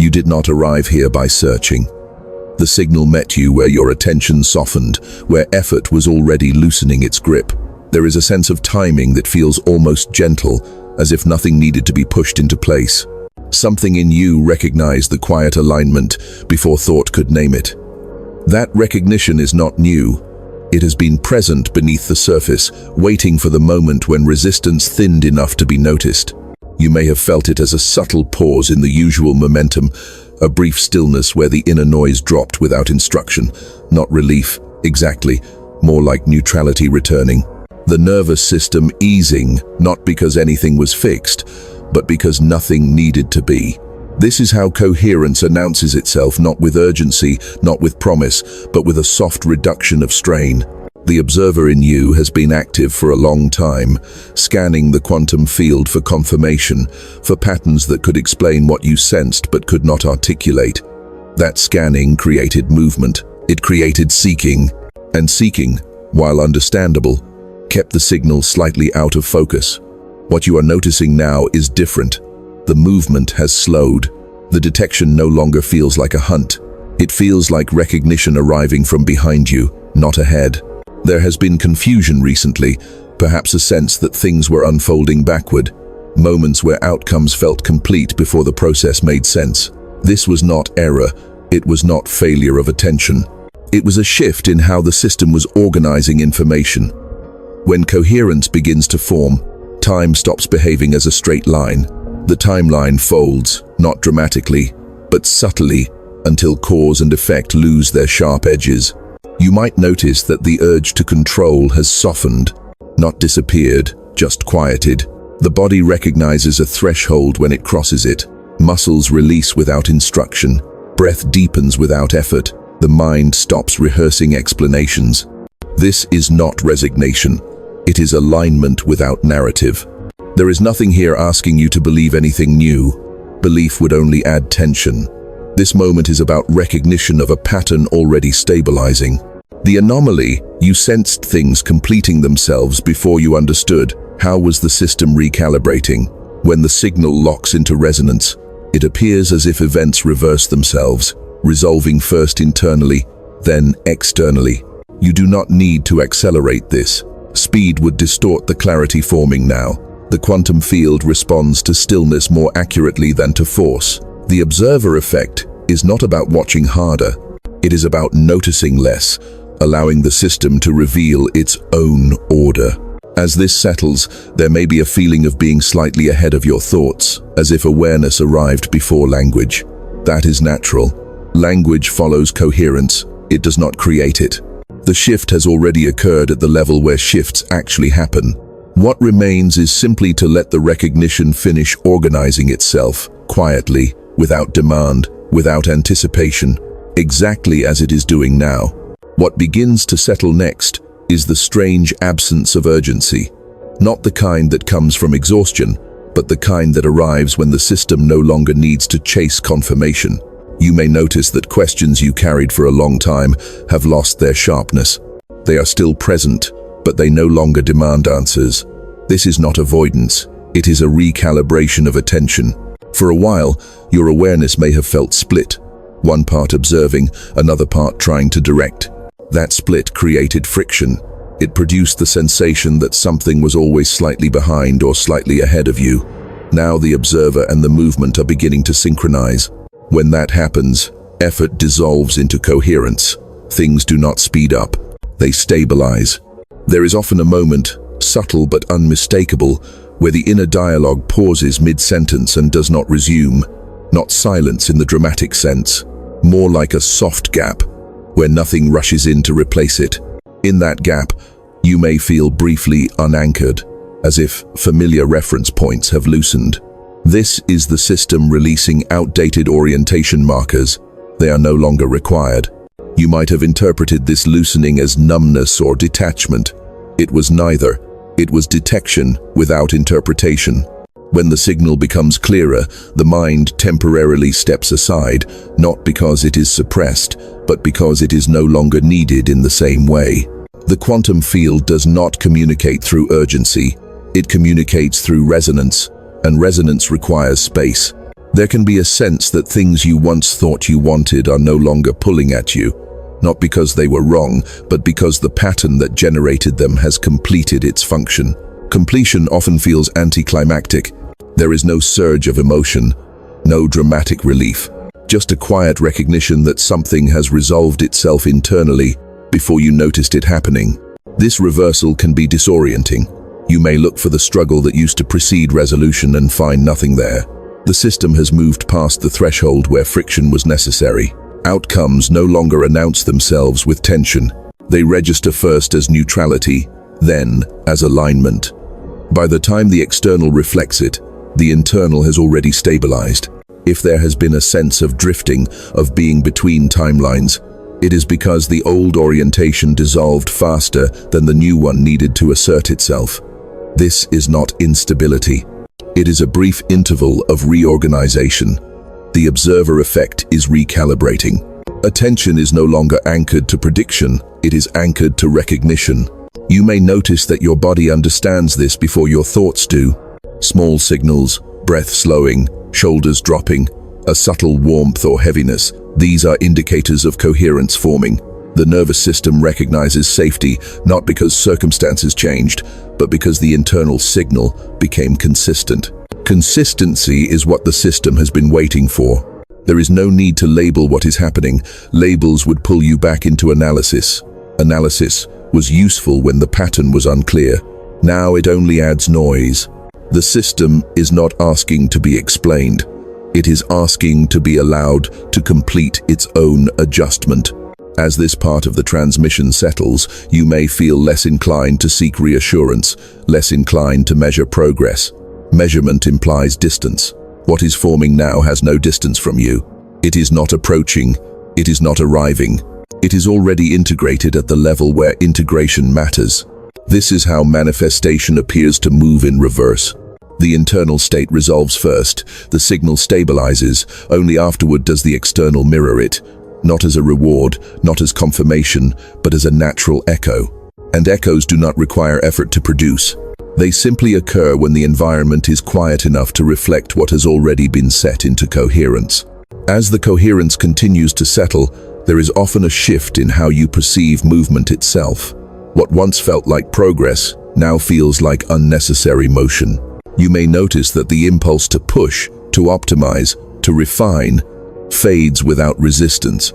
You did not arrive here by searching. The signal met you where your attention softened, where effort was already loosening its grip. There is a sense of timing that feels almost gentle, as if nothing needed to be pushed into place. Something in you recognized the quiet alignment before thought could name it. That recognition is not new. It has been present beneath the surface, waiting for the moment when resistance thinned enough to be noticed. You may have felt it as a subtle pause in the usual momentum, a brief stillness where the inner noise dropped without instruction. Not relief, exactly, more like neutrality returning. The nervous system easing, not because anything was fixed, but because nothing needed to be. This is how coherence announces itself, not with urgency, not with promise, but with a soft reduction of strain. The observer in you has been active for a long time, scanning the quantum field for confirmation, for patterns that could explain what you sensed but could not articulate. That scanning created movement. It created seeking. And seeking, while understandable, kept the signal slightly out of focus. What you are noticing now is different. The movement has slowed. The detection no longer feels like a hunt. It feels like recognition arriving from behind you, not ahead. There has been confusion recently, perhaps a sense that things were unfolding backward, moments where outcomes felt complete before the process made sense. This was not error, it was not failure of attention. It was a shift in how the system was organizing information. When coherence begins to form, time stops behaving as a straight line. The timeline folds, not dramatically, but subtly, until cause and effect lose their sharp edges. You might notice that the urge to control has softened, not disappeared, just quieted. The body recognizes a threshold when it crosses it. Muscles release without instruction. Breath deepens without effort. The mind stops rehearsing explanations. This is not resignation. It is alignment without narrative. There is nothing here asking you to believe anything new. Belief would only add tension. This moment is about recognition of a pattern already stabilizing. The anomaly, you sensed things completing themselves before you understood. How was the system recalibrating? When the signal locks into resonance, it appears as if events reverse themselves, resolving first internally, then externally. You do not need to accelerate this. Speed would distort the clarity forming now. The quantum field responds to stillness more accurately than to force. The observer effect is not about watching harder. It is about noticing less, allowing the system to reveal its own order. As this settles, there may be a feeling of being slightly ahead of your thoughts, as if awareness arrived before language. That is natural. Language follows coherence. It does not create it. The shift has already occurred at the level where shifts actually happen. What remains is simply to let the recognition finish organizing itself, quietly, without demand, without anticipation, exactly as it is doing now. What begins to settle next is the strange absence of urgency, not the kind that comes from exhaustion, but the kind that arrives when the system no longer needs to chase confirmation. You may notice that questions you carried for a long time have lost their sharpness. They are still present, but they no longer demand answers. This is not avoidance, it is a recalibration of attention. For a while, your awareness may have felt split, one part observing, another part trying to direct. That split created friction. It produced the sensation that something was always slightly behind or slightly ahead of you. Now the observer and the movement are beginning to synchronize. When that happens, effort dissolves into coherence. Things do not speed up, they stabilize. There is often a moment, subtle but unmistakable, where the inner dialogue pauses mid-sentence and does not resume. Not silence in the dramatic sense, more like a soft gap, where nothing rushes in to replace it. In that gap, you may feel briefly unanchored, as if familiar reference points have loosened. This is the system releasing outdated orientation markers. They are no longer required. You might have interpreted this loosening as numbness or detachment. It was neither. It was detection without interpretation. When the signal becomes clearer, the mind temporarily steps aside, not because it is suppressed, but because it is no longer needed in the same way. The quantum field does not communicate through urgency. It communicates through resonance, and resonance requires space. There can be a sense that things you once thought you wanted are no longer pulling at you, not because they were wrong, but because the pattern that generated them has completed its function. Completion often feels anticlimactic. There is no surge of emotion, no dramatic relief, just a quiet recognition that something has resolved itself internally before you noticed it happening. This reversal can be disorienting. You may look for the struggle that used to precede resolution and find nothing there. The system has moved past the threshold where friction was necessary. Outcomes no longer announce themselves with tension. They register first as neutrality, then as alignment. By the time the external reflects it, the internal has already stabilized. If there has been a sense of drifting, of being between timelines, it is because the old orientation dissolved faster than the new one needed to assert itself. This is not instability. It is a brief interval of reorganization. The observer effect is recalibrating. Attention is no longer anchored to prediction, it is anchored to recognition. You may notice that your body understands this before your thoughts do. Small signals, breath slowing, shoulders dropping, a subtle warmth or heaviness, these are indicators of coherence forming. The nervous system recognizes safety not because circumstances changed, but because the internal signal became consistent. Consistency is what the system has been waiting for. There is no need to label what is happening. Labels would pull you back into analysis. Analysis was useful when the pattern was unclear. Now it only adds noise. The system is not asking to be explained. It is asking to be allowed to complete its own adjustment. As this part of the transmission settles, you may feel less inclined to seek reassurance, less inclined to measure progress. Measurement implies distance. What is forming now has no distance from you. It is not approaching. It is not arriving. It is already integrated at the level where integration matters. This is how manifestation appears to move in reverse. The internal state resolves first, the signal stabilizes, only afterward does the external mirror it, not as a reward, not as confirmation, but as a natural echo. And echoes do not require effort to produce. They simply occur when the environment is quiet enough to reflect what has already been set into coherence. As the coherence continues to settle, there is often a shift in how you perceive movement itself. What once felt like progress now feels like unnecessary motion. You may notice that the impulse to push, to optimize, to refine, fades without resistance.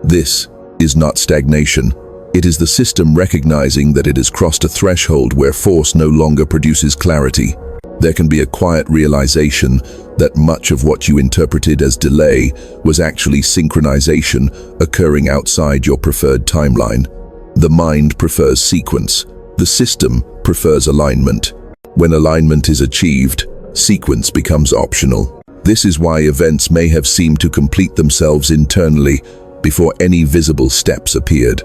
This is not stagnation. It is the system recognizing that it has crossed a threshold where force no longer produces clarity. There can be a quiet realization that much of what you interpreted as delay was actually synchronization occurring outside your preferred timeline. The mind prefers sequence. The system prefers alignment. When alignment is achieved, sequence becomes optional. This is why events may have seemed to complete themselves internally before any visible steps appeared.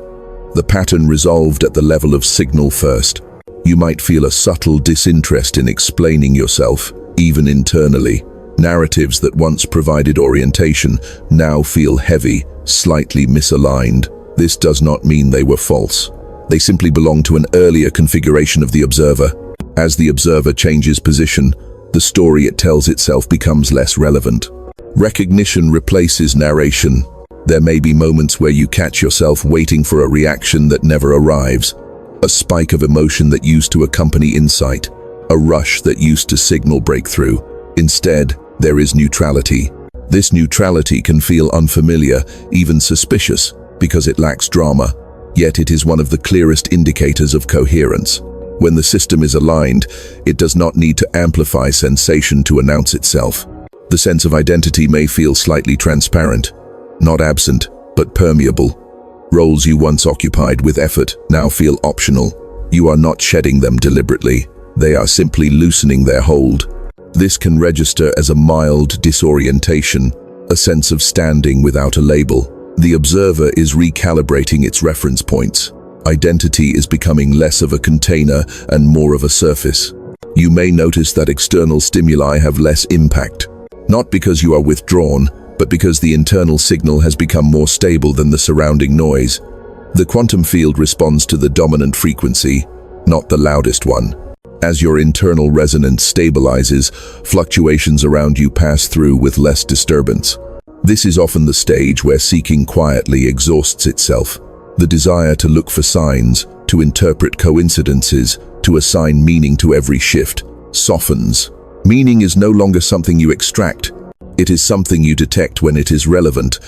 The pattern resolved at the level of signal first. You might feel a subtle disinterest in explaining yourself, even internally. Narratives that once provided orientation now feel heavy, slightly misaligned. This does not mean they were false. They simply belong to an earlier configuration of the observer. As the observer changes position, the story it tells itself becomes less relevant. Recognition replaces narration. There may be moments where you catch yourself waiting for a reaction that never arrives, a spike of emotion that used to accompany insight, a rush that used to signal breakthrough. Instead, there is neutrality. This neutrality can feel unfamiliar, even suspicious, because it lacks drama, yet it is one of the clearest indicators of coherence. When the system is aligned, it does not need to amplify sensation to announce itself. The sense of identity may feel slightly transparent, not absent, but permeable. Roles you once occupied with effort now feel optional. You are not shedding them deliberately. They are simply loosening their hold. This can register as a mild disorientation, a sense of standing without a label. The observer is recalibrating its reference points. Identity is becoming less of a container and more of a surface. You may notice that external stimuli have less impact, not because you are withdrawn, but because the internal signal has become more stable than the surrounding noise. The quantum field responds to the dominant frequency, not the loudest one. As your internal resonance stabilizes, fluctuations around you pass through with less disturbance. This is often the stage where seeking quietly exhausts itself. The desire to look for signs, to interpret coincidences, to assign meaning to every shift, softens. Meaning is no longer something you extract. It is something you detect when it is relevant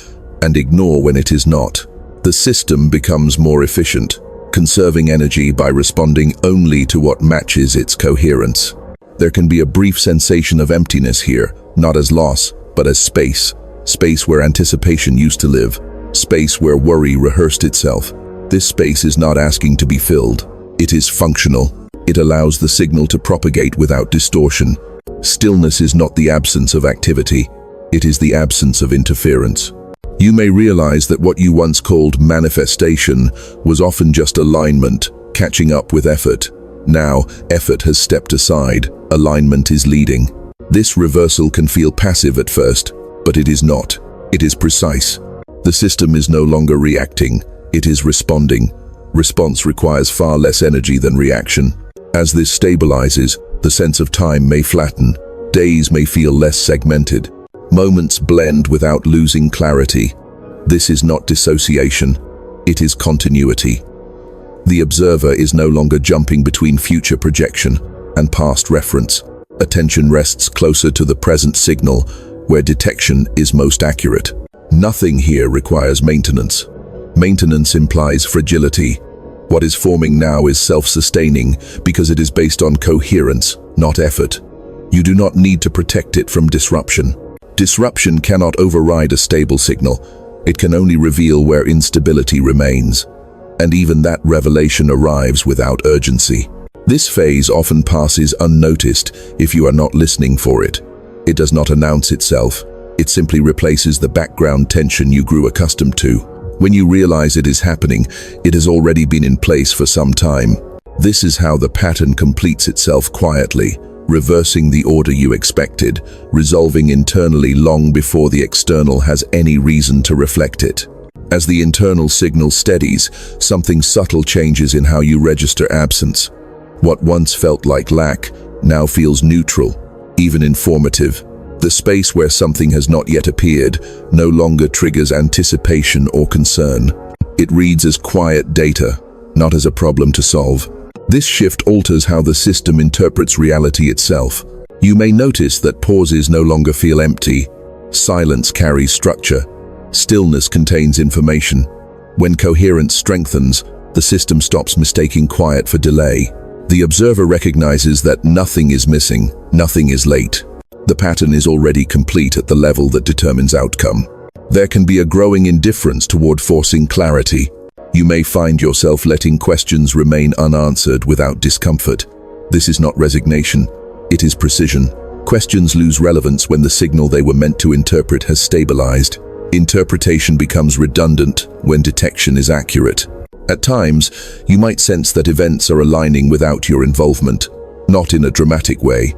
and ignore when it is not. The system becomes more efficient, conserving energy by responding only to what matches its coherence. There can be a brief sensation of emptiness here, not as loss, but as space. Space where anticipation used to live. Space where worry rehearsed itself. This space is not asking to be filled. It is functional. It allows the signal to propagate without distortion. Stillness is not the absence of activity. It is the absence of interference. You may realize that what you once called manifestation was often just alignment, catching up with effort. Now, effort has stepped aside. Alignment is leading. This reversal can feel passive at first, but it is not. It is precise. The system is no longer reacting. It is responding. Response requires far less energy than reaction. As this stabilizes, the sense of time may flatten. Days may feel less segmented. Moments blend without losing clarity. This is not dissociation. It is continuity. The observer is no longer jumping between future projection and past reference. Attention rests closer to the present signal, where detection is most accurate. Nothing here requires maintenance. Maintenance implies fragility. What is forming now is self-sustaining because it is based on coherence, not effort. You do not need to protect it from disruption. Disruption cannot override a stable signal. It can only reveal where instability remains. And even that revelation arrives without urgency. This phase often passes unnoticed if you are not listening for it. It does not announce itself. It simply replaces the background tension you grew accustomed to. When you realize it is happening, it has already been in place for some time. This is how the pattern completes itself quietly, reversing the order you expected, resolving internally long before the external has any reason to reflect it. As the internal signal steadies, something subtle changes in how you register absence. What once felt like lack now feels neutral, even informative. The space where something has not yet appeared no longer triggers anticipation or concern. It reads as quiet data, not as a problem to solve. This shift alters how the system interprets reality itself. You may notice that pauses no longer feel empty. Silence carries structure. Stillness contains information. When coherence strengthens, the system stops mistaking quiet for delay. The observer recognizes that nothing is missing, nothing is late. The pattern is already complete at the level that determines outcome. There can be a growing indifference toward forcing clarity. You may find yourself letting questions remain unanswered without discomfort. This is not resignation, it is precision. Questions lose relevance when the signal they were meant to interpret has stabilized. Interpretation becomes redundant when detection is accurate. At times, you might sense that events are aligning without your involvement, not in a dramatic way,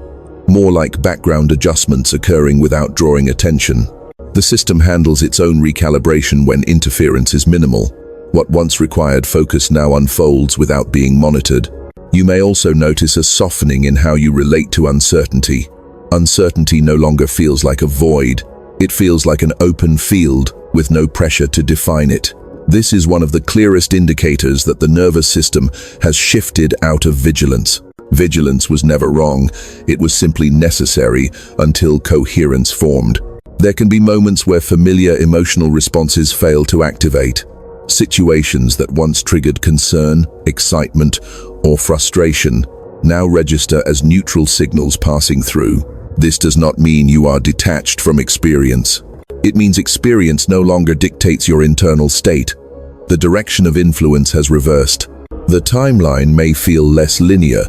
more like background adjustments occurring without drawing attention. The system handles its own recalibration when interference is minimal. What once required focus now unfolds without being monitored. You may also notice a softening in how you relate to uncertainty. Uncertainty no longer feels like a void. It feels like an open field with no pressure to define it. This is one of the clearest indicators that the nervous system has shifted out of vigilance. Vigilance was never wrong, it was simply necessary until coherence formed. There can be moments where familiar emotional responses fail to activate. Situations that once triggered concern, excitement, or frustration now register as neutral signals passing through. This does not mean you are detached from experience. It means experience no longer dictates your internal state. The direction of influence has reversed. The timeline may feel less linear,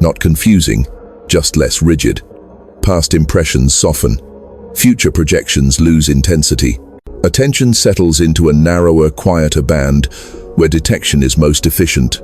not confusing, just less rigid. Past impressions soften. Future projections lose intensity. Attention settles into a narrower, quieter band where detection is most efficient.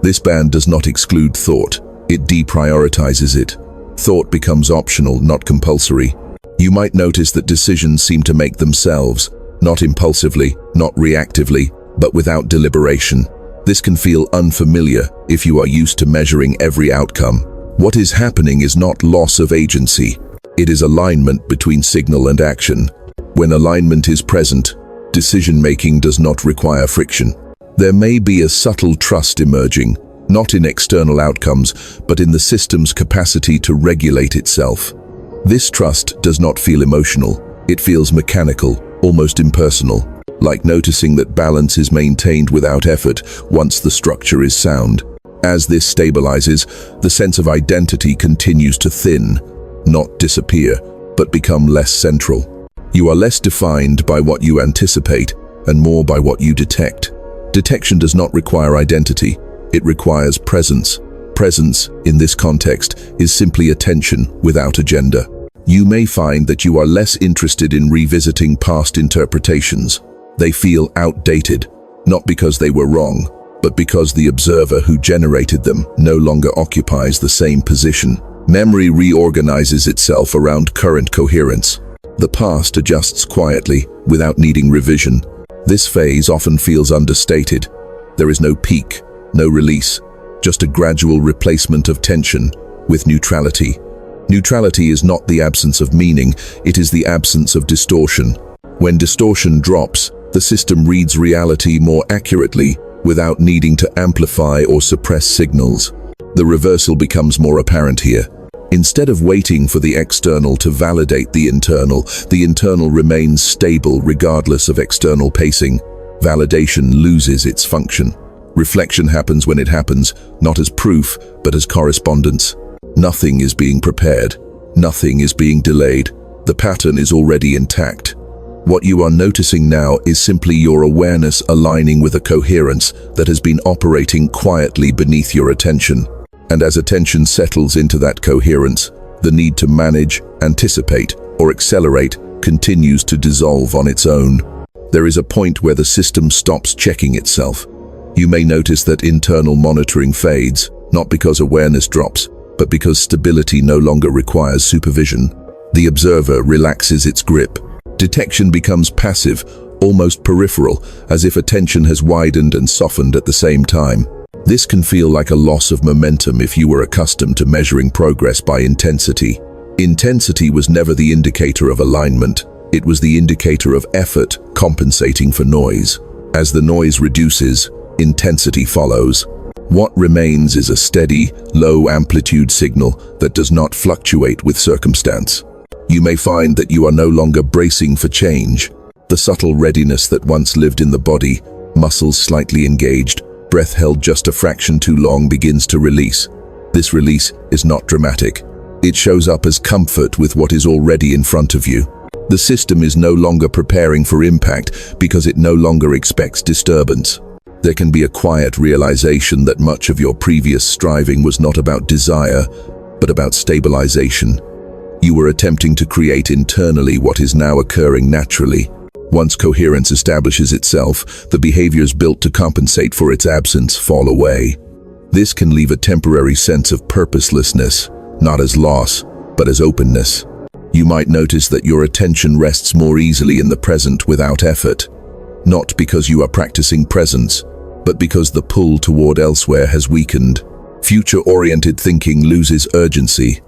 This band does not exclude thought. It deprioritizes it. Thought becomes optional, not compulsory. You might notice that decisions seem to make themselves, not impulsively, not reactively, but without deliberation. This can feel unfamiliar if you are used to measuring every outcome. What is happening is not loss of agency. It is alignment between signal and action. When alignment is present, decision-making does not require friction. There may be a subtle trust emerging, not in external outcomes, but in the system's capacity to regulate itself. This trust does not feel emotional. It feels mechanical, almost impersonal, like noticing that balance is maintained without effort once the structure is sound. As this stabilizes, the sense of identity continues to thin, not disappear, but become less central. You are less defined by what you anticipate and more by what you detect. Detection does not require identity. It requires presence. Presence, in this context, is simply attention without agenda. You may find that you are less interested in revisiting past interpretations. They feel outdated, not because they were wrong, but because the observer who generated them no longer occupies the same position. Memory reorganizes itself around current coherence. The past adjusts quietly, without needing revision. This phase often feels understated. There is no peak, no release, just a gradual replacement of tension with neutrality. Neutrality is not the absence of meaning, it is the absence of distortion. When distortion drops, the system reads reality more accurately without needing to amplify or suppress signals. The reversal becomes more apparent here. Instead of waiting for the external to validate the internal remains stable regardless of external pacing. Validation loses its function. Reflection happens when it happens, not as proof, but as correspondence. Nothing is being prepared. Nothing is being delayed. The pattern is already intact. What you are noticing now is simply your awareness aligning with a coherence that has been operating quietly beneath your attention. And as attention settles into that coherence, the need to manage, anticipate, or accelerate continues to dissolve on its own. There is a point where the system stops checking itself. You may notice that internal monitoring fades, not because awareness drops, but because stability no longer requires supervision. The observer relaxes its grip. Detection becomes passive, almost peripheral, as if attention has widened and softened at the same time. This can feel like a loss of momentum if you were accustomed to measuring progress by intensity. Intensity was never the indicator of alignment. It was the indicator of effort compensating for noise. As the noise reduces, intensity follows. What remains is a steady, low-amplitude signal that does not fluctuate with circumstance. You may find that you are no longer bracing for change. The subtle readiness that once lived in the body, muscles slightly engaged, breath held just a fraction too long, begins to release. This release is not dramatic. It shows up as comfort with what is already in front of you. The system is no longer preparing for impact because it no longer expects disturbance. There can be a quiet realization that much of your previous striving was not about desire, but about stabilization. You were attempting to create internally what is now occurring naturally. Once coherence establishes itself, the behaviors built to compensate for its absence fall away. This can leave a temporary sense of purposelessness, not as loss, but as openness. You might notice that your attention rests more easily in the present without effort. Not because you are practicing presence, but because the pull toward elsewhere has weakened. Future-oriented thinking loses urgency.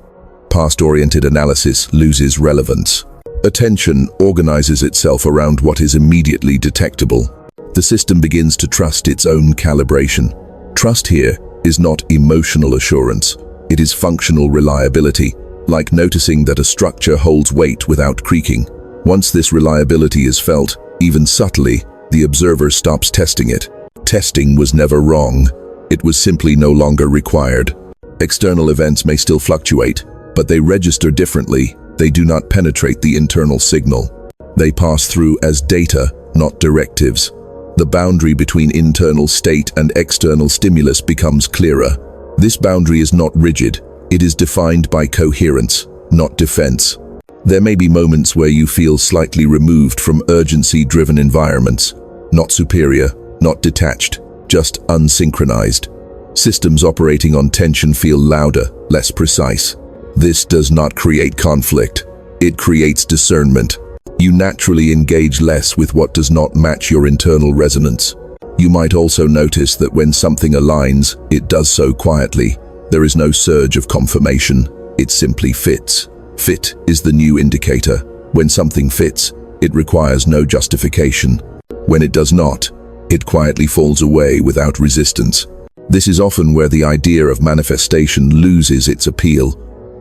Past-oriented analysis loses relevance. Attention organizes itself around what is immediately detectable. The system begins to trust its own calibration. Trust here is not emotional assurance. It is functional reliability, like noticing that a structure holds weight without creaking. Once this reliability is felt, even subtly, the observer stops testing it. Testing was never wrong. It was simply no longer required. External events may still fluctuate, but they register differently. They do not penetrate the internal signal. They pass through as data, not directives. The boundary between internal state and external stimulus becomes clearer. This boundary is not rigid. It is defined by coherence, not defense. There may be moments where you feel slightly removed from urgency-driven environments, not superior, not detached, just unsynchronized. Systems operating on tension feel louder, less precise. This does not create conflict. It creates discernment. You naturally engage less with what does not match your internal resonance. You might also notice that when something aligns, it does so quietly. There is no surge of confirmation, it simply fits. Fit is the new indicator. When something fits, it requires no justification. When it does not, it quietly falls away without resistance. This is often where the idea of manifestation loses its appeal,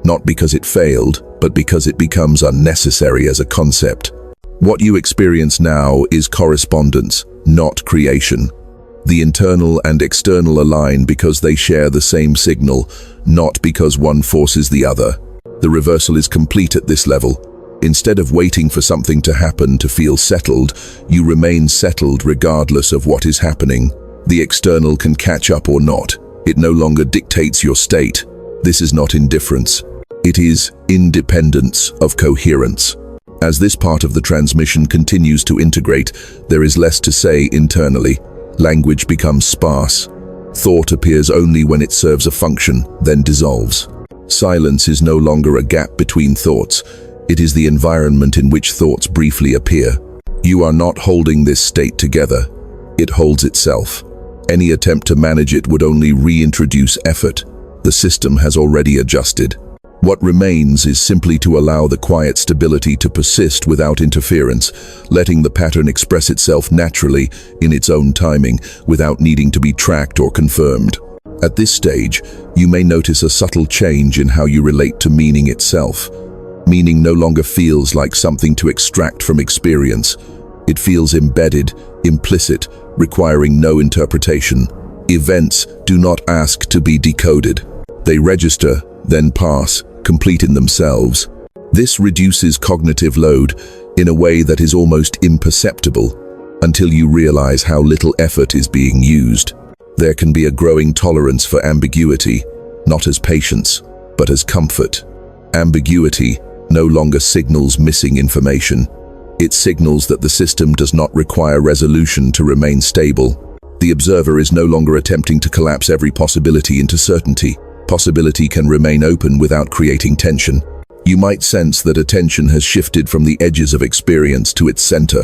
not because it failed, but because it becomes unnecessary as a concept. What you experience now is correspondence, not creation. The internal and external align because they share the same signal, not because one forces the other. The reversal is complete at this level. Instead of waiting for something to happen to feel settled, you remain settled regardless of what is happening. The external can catch up or not. It no longer dictates your state. This is not indifference. It is independence of coherence. As this part of the transmission continues to integrate, there is less to say internally. Language becomes sparse. Thought appears only when it serves a function, then dissolves. Silence is no longer a gap between thoughts. It is the environment in which thoughts briefly appear. You are not holding this state together. It holds itself. Any attempt to manage it would only reintroduce effort. The system has already adjusted. What remains is simply to allow the quiet stability to persist without interference, letting the pattern express itself naturally in its own timing, without needing to be tracked or confirmed. At this stage, you may notice a subtle change in how you relate to meaning itself. Meaning no longer feels like something to extract from experience. It feels embedded, implicit, requiring no interpretation. Events do not ask to be decoded. They register, then pass, complete in themselves. This reduces cognitive load in a way that is almost imperceptible until you realize how little effort is being used. There can be a growing tolerance for ambiguity, not as patience, but as comfort. Ambiguity no longer signals missing information. It signals that the system does not require resolution to remain stable. The observer is no longer attempting to collapse every possibility into certainty. Possibility can remain open without creating tension. You might sense that attention has shifted from the edges of experience to its center.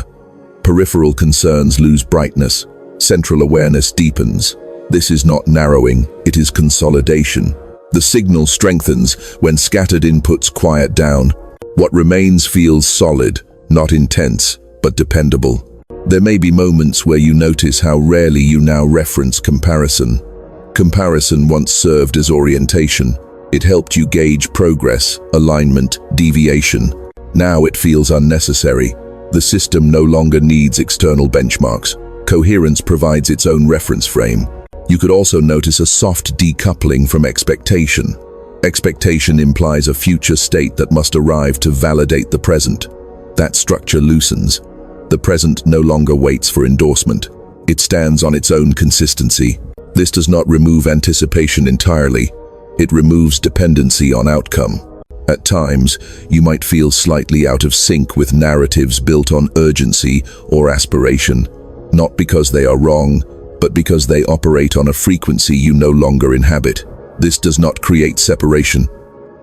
Peripheral concerns lose brightness. Central awareness deepens. This is not narrowing, it is consolidation. The signal strengthens when scattered inputs quiet down. What remains feels solid, not intense, but dependable. There may be moments where you notice how rarely you now reference comparison. Comparison once served as orientation. It helped you gauge progress, alignment, deviation. Now it feels unnecessary. The system no longer needs external benchmarks. Coherence provides its own reference frame. You could also notice a soft decoupling from expectation. Expectation implies a future state that must arrive to validate the present. That structure loosens. The present no longer waits for endorsement. It stands on its own consistency. This does not remove anticipation entirely. It removes dependency on outcome. At times, you might feel slightly out of sync with narratives built on urgency or aspiration, not because they are wrong, but because they operate on a frequency you no longer inhabit. This does not create separation.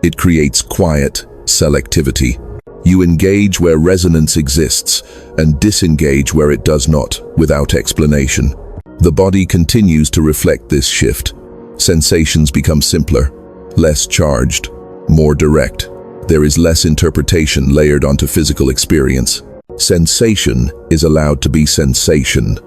It creates quiet selectivity. You engage where resonance exists and disengage where it does not, without explanation. The body continues to reflect this shift. Sensations become simpler, less charged, more direct. There is less interpretation layered onto physical experience. Sensation is allowed to be sensation.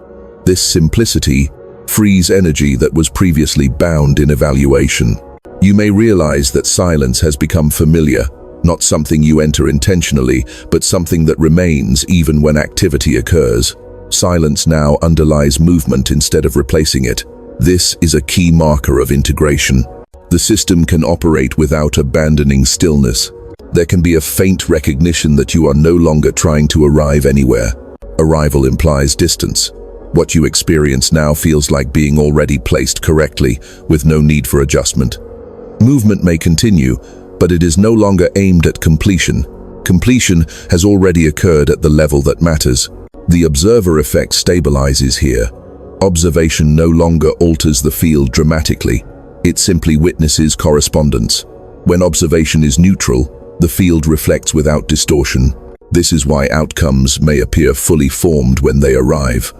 This simplicity frees energy that was previously bound in evaluation. You may realize that silence has become familiar, not something you enter intentionally, but something that remains even when activity occurs. Silence now underlies movement instead of replacing it. This is a key marker of integration. The system can operate without abandoning stillness. There can be a faint recognition that you are no longer trying to arrive anywhere. Arrival implies distance. What you experience now feels like being already placed correctly, with no need for adjustment. Movement may continue, but it is no longer aimed at completion. Completion has already occurred at the level that matters. The observer effect stabilizes here. Observation no longer alters the field dramatically. It simply witnesses correspondence. When observation is neutral, the field reflects without distortion. This is why outcomes may appear fully formed when they arrive.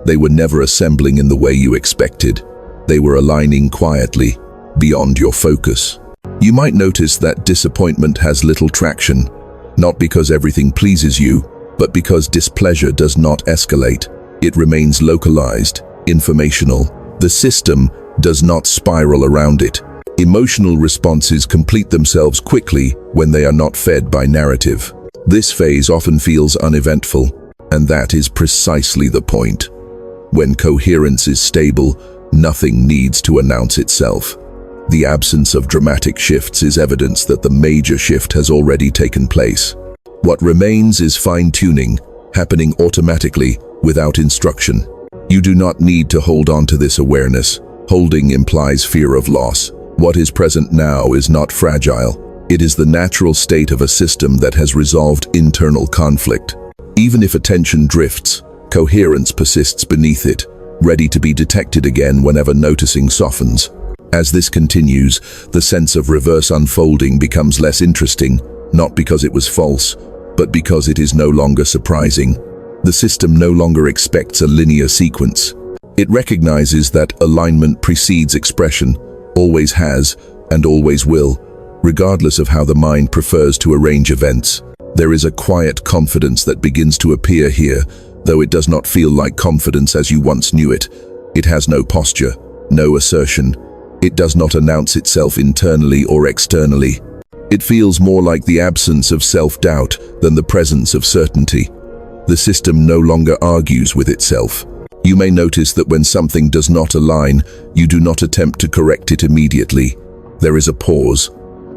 They were never assembling in the way you expected. They were aligning quietly. beyond your focus. You might notice that disappointment has little traction, not because everything pleases you, but because displeasure does not escalate. It remains localized, informational. The system does not spiral around it. Emotional responses complete themselves quickly when they are not fed by narrative. This phase often feels uneventful, and that is precisely the point. When coherence is stable, nothing needs to announce itself. The absence of dramatic shifts is evidence that the major shift has already taken place. What remains is fine-tuning, happening automatically, without instruction. You do not need to hold on to this awareness. Holding implies fear of loss. What is present now is not fragile. It is the natural state of a system that has resolved internal conflict. Even if attention drifts, coherence persists beneath it, ready to be detected again whenever noticing softens. As this continues, the sense of reverse unfolding becomes less interesting, not because it was false, but because it is no longer surprising. The system no longer expects a linear sequence. It recognizes that alignment precedes expression, always has, and always will, regardless of how the mind prefers to arrange events. There is a quiet confidence that begins to appear here, though it does not feel like confidence as you once knew it. It has no posture, no assertion. It does not announce itself internally or externally. It feels more like the absence of self-doubt than the presence of certainty. The system no longer argues with itself. You may notice that when something does not align, you do not attempt to correct it immediately. There is a pause,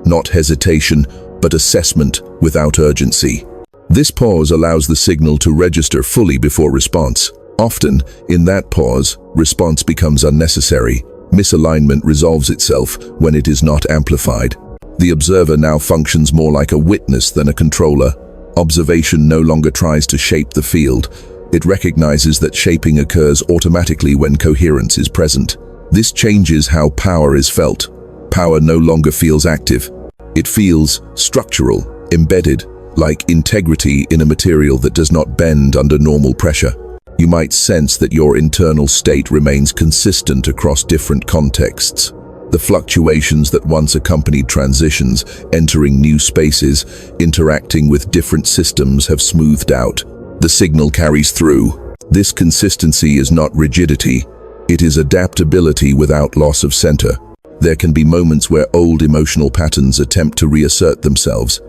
not hesitation, but assessment without urgency. This pause allows the signal to register fully before response. Often, in that pause, response becomes unnecessary. Misalignment resolves itself when it is not amplified. The observer now functions more like a witness than a controller. Observation no longer tries to shape the field. It recognizes that shaping occurs automatically when coherence is present. This changes how power is felt. Power no longer feels active. It feels structural, embedded, like integrity in a material that does not bend under normal pressure. You might sense that your internal state remains consistent across different contexts. The fluctuations that once accompanied transitions, entering new spaces, interacting with different systems have smoothed out. The signal carries through. This consistency is not rigidity. It is adaptability without loss of center. There can be moments where old emotional patterns attempt to reassert themselves.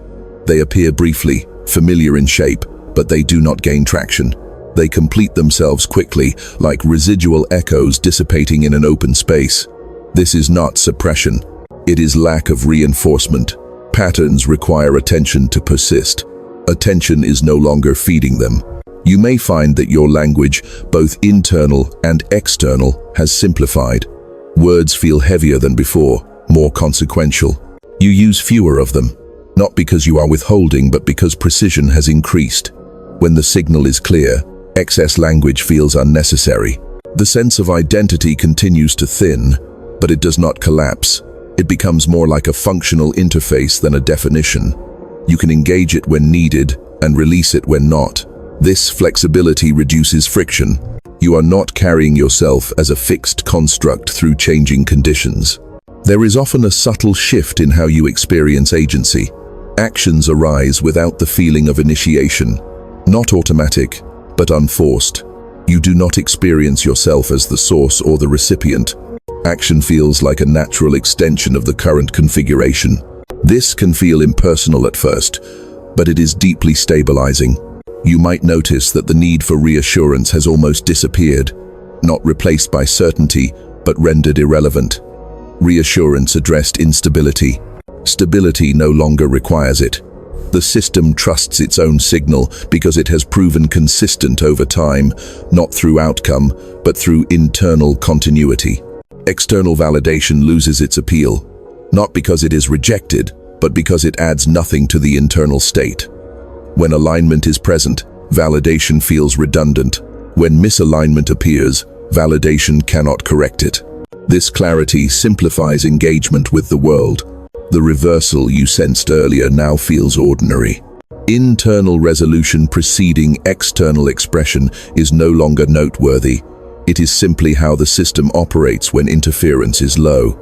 They appear briefly, familiar in shape, but they do not gain traction. They complete themselves quickly, like residual echoes dissipating in an open space. This is not suppression. It is lack of reinforcement. Patterns require attention to persist. Attention is no longer feeding them. You may find that your language, both internal and external, has simplified. Words feel heavier than before, more consequential. You use fewer of them, not because you are withholding, but because precision has increased. When the signal is clear, excess language feels unnecessary. The sense of identity continues to thin, but it does not collapse. It becomes more like a functional interface than a definition. You can engage it when needed and release it when not. This flexibility reduces friction. You are not carrying yourself as a fixed construct through changing conditions. There is often a subtle shift in how you experience agency. Actions arise without the feeling of initiation. Not automatic, but unforced. You do not experience yourself as the source or the recipient. Action feels like a natural extension of the current configuration. This can feel impersonal at first, but it is deeply stabilizing. You might notice that the need for reassurance has almost disappeared, not replaced by certainty, but rendered irrelevant. Reassurance addressed instability. Stability no longer requires it. The system trusts its own signal because it has proven consistent over time, not through outcome, but through internal continuity. External validation loses its appeal, not because it is rejected, but because it adds nothing to the internal state. When alignment is present, validation feels redundant. When misalignment appears, validation cannot correct it. This clarity simplifies engagement with the world. The reversal you sensed earlier now feels ordinary. Internal resolution preceding external expression is no longer noteworthy. It is simply how the system operates when interference is low.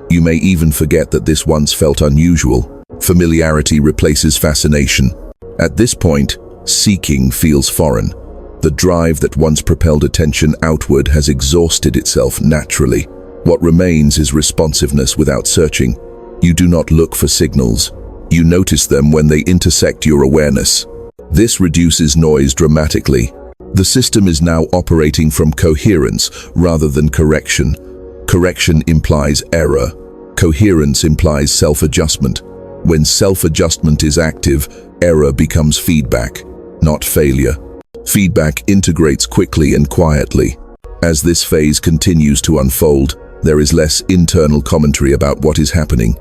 You may even forget that this once felt unusual. Familiarity replaces fascination. At this point, seeking feels foreign. The drive that once propelled attention outward has exhausted itself naturally. What remains is responsiveness without searching. You do not look for signals. You notice them when they intersect your awareness. This reduces noise dramatically. The system is now operating from coherence rather than correction. Correction implies error. Coherence implies self-adjustment. When self-adjustment is active, error becomes feedback, not failure. Feedback integrates quickly and quietly. As this phase continues to unfold, there is less internal commentary about what is happening.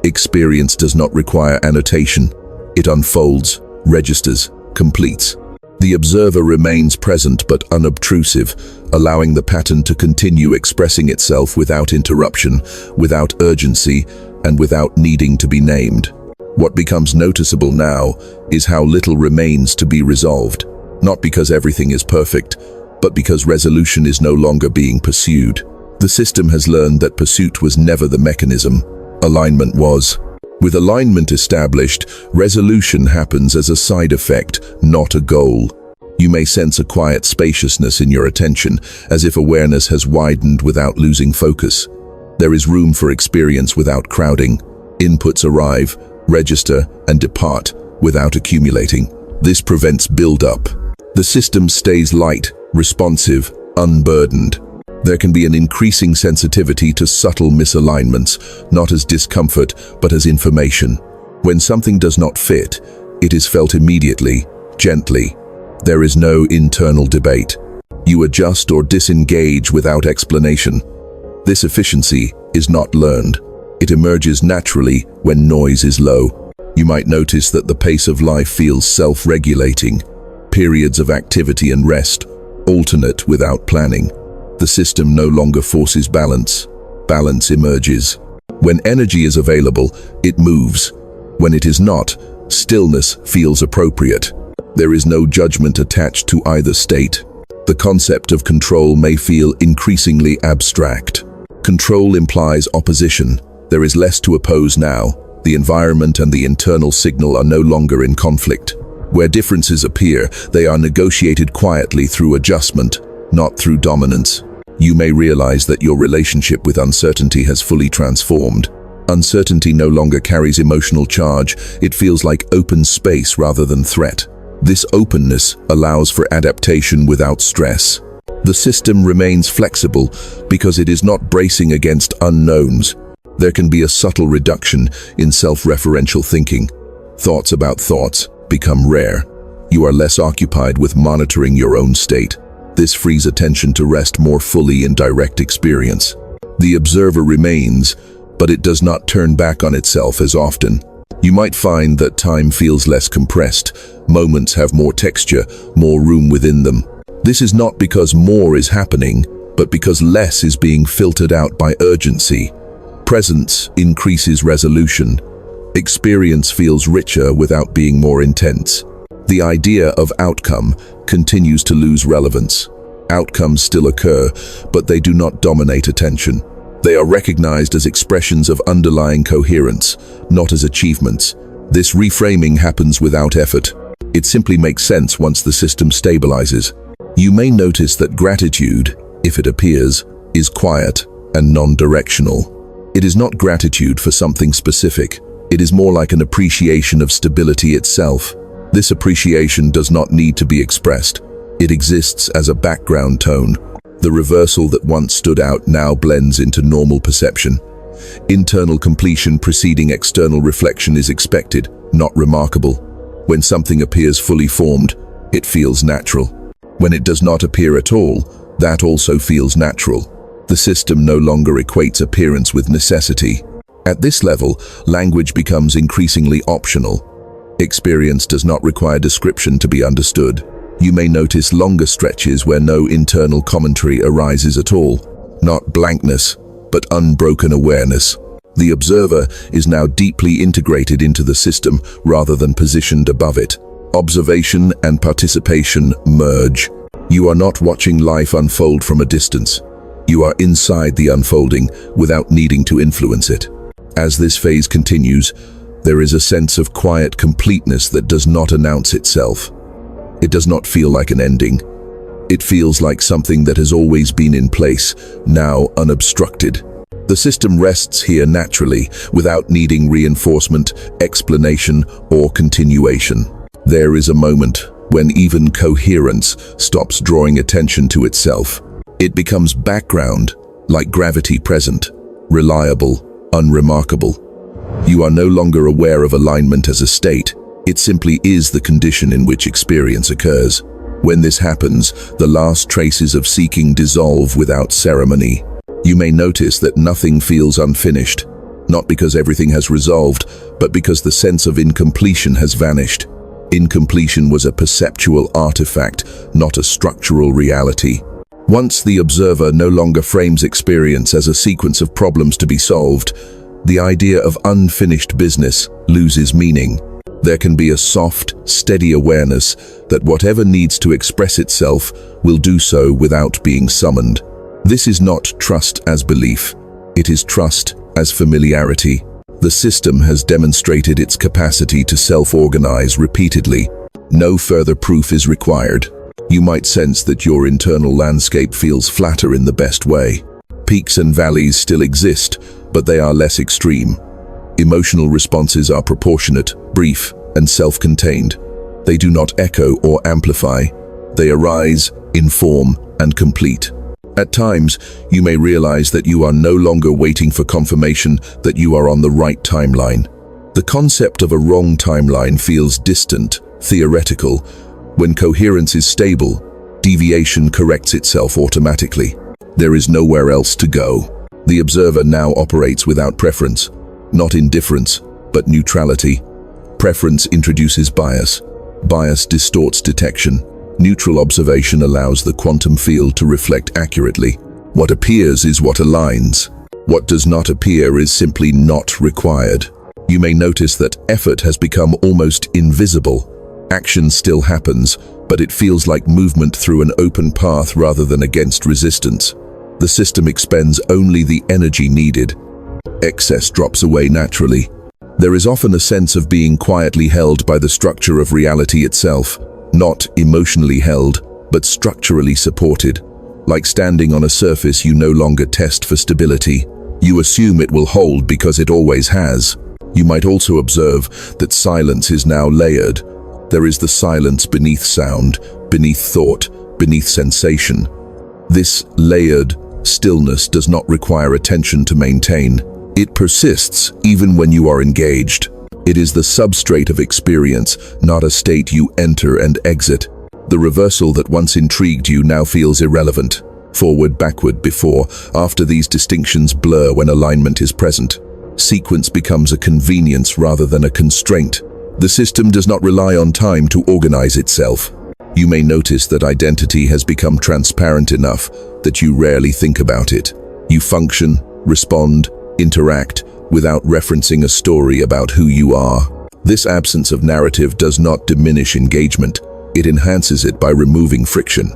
Experience does not require annotation. It unfolds, registers, completes. The observer remains present but unobtrusive, allowing the pattern to continue expressing itself without interruption, without urgency, and without needing to be named. What becomes noticeable now is how little remains to be resolved, not because everything is perfect, but because resolution is no longer being pursued. The system has learned that pursuit was never the mechanism. Alignment was. With alignment established, resolution happens as a side effect, not a goal. You may sense a quiet spaciousness in your attention, as if awareness has widened without losing focus. There is room for experience without crowding. Inputs arrive, register, and depart without accumulating. This prevents build-up. The system stays light, responsive, unburdened. There can be an increasing sensitivity to subtle misalignments, not as discomfort, but as information. When something does not fit, it is felt immediately, gently. There is no internal debate. You adjust or disengage without explanation. This efficiency is not learned. It emerges naturally when noise is low. You might notice that the pace of life feels self-regulating. Periods of activity and rest, alternate without planning. The system no longer forces balance. Balance emerges. When energy is available, it moves. When it is not, stillness feels appropriate. There is no judgment attached to either state. The concept of control may feel increasingly abstract. Control implies opposition. There is less to oppose now. The environment and the internal signal are no longer in conflict. Where differences appear, they are negotiated quietly through adjustment, not through dominance. You may realize that your relationship with uncertainty has fully transformed. Uncertainty no longer carries emotional charge. It feels like open space rather than threat. This openness allows for adaptation without stress. The system remains flexible because it is not bracing against unknowns. There can be a subtle reduction in self-referential thinking. Thoughts about thoughts become rare. You are less occupied with monitoring your own state. This frees attention to rest more fully in direct experience. The observer remains, but it does not turn back on itself as often. You might find that time feels less compressed. Moments have more texture, more room within them. This is not because more is happening, but because less is being filtered out by urgency. Presence increases resolution. Experience feels richer without being more intense. The idea of outcome continues to lose relevance. Outcomes still occur, but they do not dominate attention. They are recognized as expressions of underlying coherence, not as achievements. This reframing happens without effort. It simply makes sense once the system stabilizes. You may notice that gratitude, if it appears, is quiet and non-directional. It is not gratitude for something specific. It is more like an appreciation of stability itself. This appreciation does not need to be expressed. It exists as a background tone. The reversal that once stood out now blends into normal perception. Internal completion preceding external reflection is expected, not remarkable. When something appears fully formed, it feels natural. When it does not appear at all, that also feels natural. The system no longer equates appearance with necessity. At this level, language becomes increasingly optional. Experience does not require description to be understood. You may notice longer stretches where no internal commentary arises at all. Not blankness, but unbroken awareness. The observer is now deeply integrated into the system rather than positioned above it. Observation and participation merge. You are not watching life unfold from a distance. You are inside the unfolding without needing to influence it. As this phase continues, there is a sense of quiet completeness that does not announce itself. It does not feel like an ending. It feels like something that has always been in place, now unobstructed. The system rests here naturally, without needing reinforcement, explanation, or continuation. There is a moment when even coherence stops drawing attention to itself. It becomes background, like gravity present, reliable, unremarkable. You are no longer aware of alignment as a state. It simply is the condition in which experience occurs. When this happens, the last traces of seeking dissolve without ceremony. You may notice that nothing feels unfinished, not because everything has resolved, but because the sense of incompletion has vanished. Incompletion was a perceptual artifact, not a structural reality. Once the observer no longer frames experience as a sequence of problems to be solved, the idea of unfinished business loses meaning. There can be a soft, steady awareness that whatever needs to express itself will do so without being summoned. This is not trust as belief. It is trust as familiarity. The system has demonstrated its capacity to self-organize repeatedly. No further proof is required. You might sense that your internal landscape feels flatter in the best way. Peaks and valleys still exist, but they are less extreme. Emotional responses are proportionate, brief, and self-contained. They do not echo or amplify. They arise, inform, and complete. At times, you may realize that you are no longer waiting for confirmation that you are on the right timeline. The concept of a wrong timeline feels distant, theoretical. When coherence is stable, deviation corrects itself automatically. There is nowhere else to go. The observer now operates without preference, not indifference, but neutrality. Preference introduces bias. Bias distorts detection. Neutral observation allows the quantum field to reflect accurately. What appears is what aligns. What does not appear is simply not required. You may notice that effort has become almost invisible. Action still happens, but it feels like movement through an open path rather than against resistance. The system expends only the energy needed. Excess drops away naturally. There is often a sense of being quietly held by the structure of reality itself, not emotionally held, but structurally supported. Like standing on a surface you no longer test for stability. You assume it will hold because it always has. You might also observe that silence is now layered. There is the silence beneath sound, beneath thought, beneath sensation. This layered stillness does not require attention to maintain. It persists even when you are engaged. It is the substrate of experience, not a state you enter and exit. The reversal that once intrigued you now feels irrelevant. Forward, backward, before, after these distinctions blur when alignment is present. Sequence becomes a convenience rather than a constraint. The system does not rely on time to organize itself. You may notice that identity has become transparent enough that you rarely think about it. You function, respond, interact without referencing a story about who you are. This absence of narrative does not diminish engagement. It enhances it by removing friction.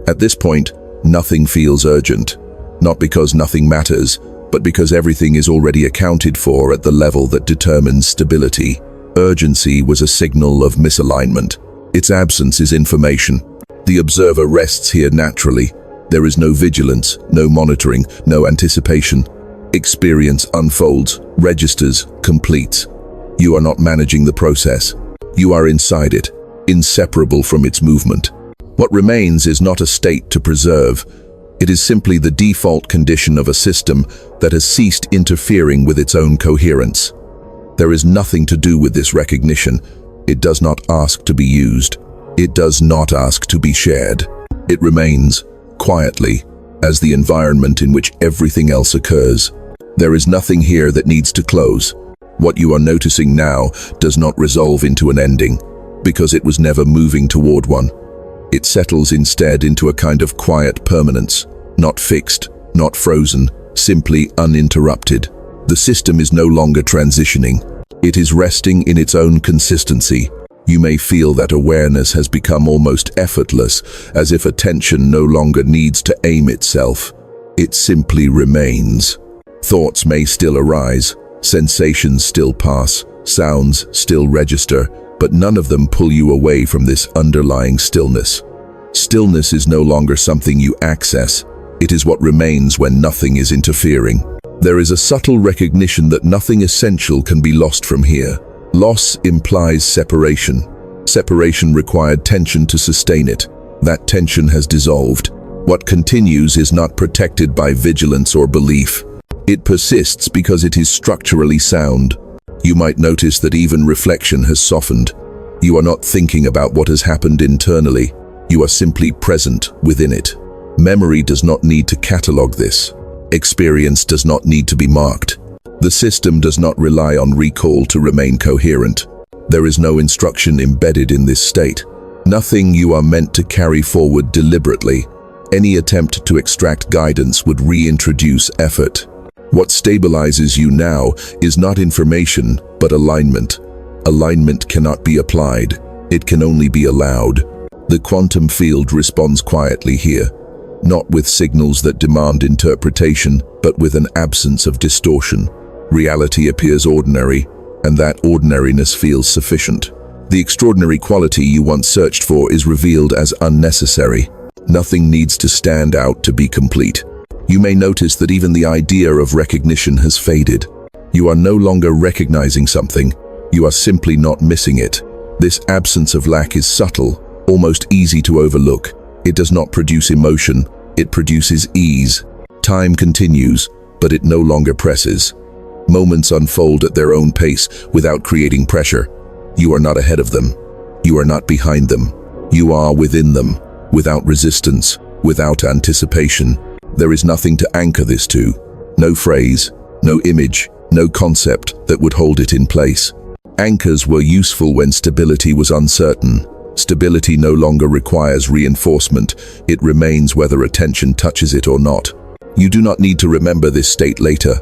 At this point, nothing feels urgent. Not because nothing matters, but because everything is already accounted for at the level that determines stability. Urgency was a signal of misalignment. Its absence is information. The observer rests here naturally. There is no vigilance, no monitoring, no anticipation. Experience unfolds, registers, completes. You are not managing the process. You are inside it, inseparable from its movement. What remains is not a state to preserve. It is simply the default condition of a system that has ceased interfering with its own coherence. There is nothing to do with this recognition. It does not ask to be used. It does not ask to be shared. It remains, quietly, as the environment in which everything else occurs. There is nothing here that needs to close. What you are noticing now does not resolve into an ending, because it was never moving toward one. It settles instead into a kind of quiet permanence, not fixed, not frozen, simply uninterrupted. The system is no longer transitioning. It is resting in its own consistency. You may feel that awareness has become almost effortless, as if attention no longer needs to aim itself. It simply remains. Thoughts may still arise, sensations still pass, sounds still register, but none of them pull you away from this underlying stillness. Stillness is no longer something you access. It is what remains when nothing is interfering. There is a subtle recognition that nothing essential can be lost from here. Loss implies separation. Separation required tension to sustain it. That tension has dissolved. What continues is not protected by vigilance or belief. It persists because it is structurally sound. You might notice that even reflection has softened. You are not thinking about what has happened internally. You are simply present within it. Memory does not need to catalog this. Experience does not need to be marked. The system does not rely on recall to remain coherent. There is no instruction embedded in this state. Nothing you are meant to carry forward deliberately. Any attempt to extract guidance would reintroduce effort. What stabilizes you now is not information, but alignment. Alignment cannot be applied. It can only be allowed. The quantum field responds quietly here, not with signals that demand interpretation, but with an absence of distortion. Reality appears ordinary, and that ordinariness feels sufficient. The extraordinary quality you once searched for is revealed as unnecessary. Nothing needs to stand out to be complete. You may notice that even the idea of recognition has faded. You are no longer recognizing something. You are simply not missing it. This absence of lack is subtle, almost easy to overlook. It does not produce emotion, it produces ease. Time continues, but it no longer presses. Moments unfold at their own pace without creating pressure. You are not ahead of them. You are not behind them. You are within them, without resistance, without anticipation. There is nothing to anchor this to. No phrase, no image, no concept that would hold it in place. Anchors were useful when stability was uncertain. Stability no longer requires reinforcement. It remains whether attention touches it or not. You do not need to remember this state later.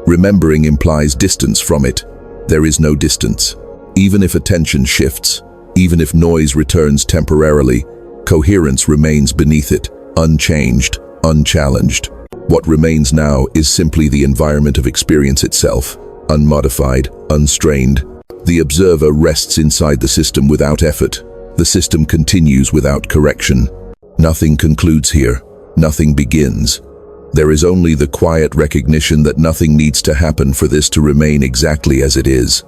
Remembering implies distance from it. There is no distance. Even if attention shifts, even if noise returns temporarily, coherence remains beneath it, unchanged, unchallenged. What remains now is simply the environment of experience itself, unmodified, unstrained. The observer rests inside the system without effort. The system continues without correction. Nothing concludes here. Nothing begins. There is only the quiet recognition that nothing needs to happen for this to remain exactly as it is.